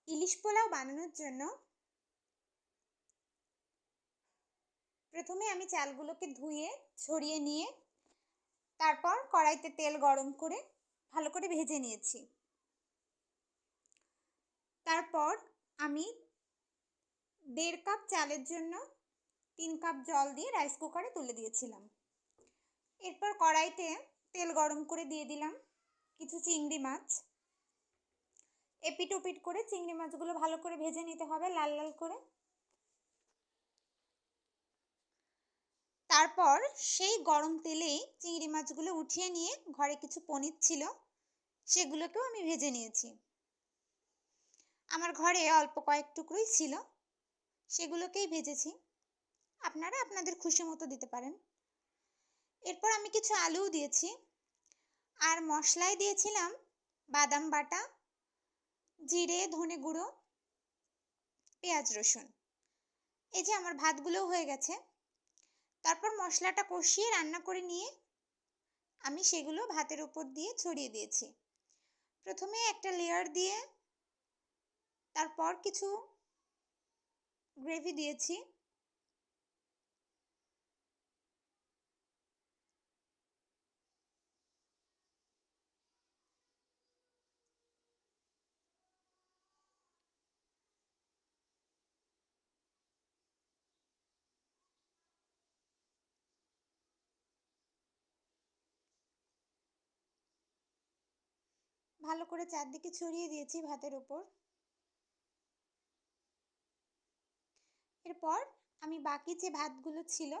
ইলিশ পোলাও বানানোর জন্য প্রথমে আমি চালগুলোকে ধুয়ে ছড়িয়ে নিয়ে তারপর কড়াইতে তেল গরম করে ভালো করে ভেজে নিয়েছি। তারপর আমি 1.5 কাপ চালের জন্য 3 কাপ জল দিয়ে রাইস কুকারে তুলে দিয়েছিলাম। এরপর কড়াইতে তেল গরম করে দিয়ে দিলাম কিছু চিংড়ি মাছ। এপিট ওপিট করে চিংড়ি মাছগুলো ভালো করে ভেজে নিতে হবে লাল লাল করে। তারপর সেই গরম তেলেই চিংড়ি মাছগুলো উঠিয়ে নিয়ে ঘরে কিছু পনির ছিল সেগুলোকেও আমি ভেজে নিয়েছি। আমার ঘরে অল্প কয়েক টুকরোই ছিল, সেগুলোকেই ভেজেছি। আপনারা আপনাদের খুশি মতো দিতে পারেন। এরপর আমি কিছু আলুও দিয়েছি আর মশলায় দিয়েছিলাম বাদাম বাটা, জিরে, ধনে গুঁড়ো, পেঁয়াজ রসুন। এই যে আমার ভাতগুলোও হয়ে গেছে। তারপর মশলাটা কষিয়ে রান্না করে নিয়ে আমি সেগুলো ভাতের উপর দিয়ে ছড়িয়ে দিয়েছি। প্রথমে একটা লেয়ার দিয়ে তারপর কিছু গ্রেভি দিয়েছি। ভালো করে চারদিকে ছড়িয়ে দিয়েছি ভাতের উপর। এরপর আমি বাকি যে ভাতগুলো ছিল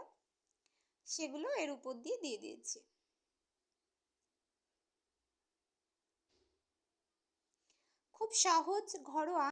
সেগুলো এর উপর দিয়ে দিয়েছি। খুব সহজ ঘরোয়া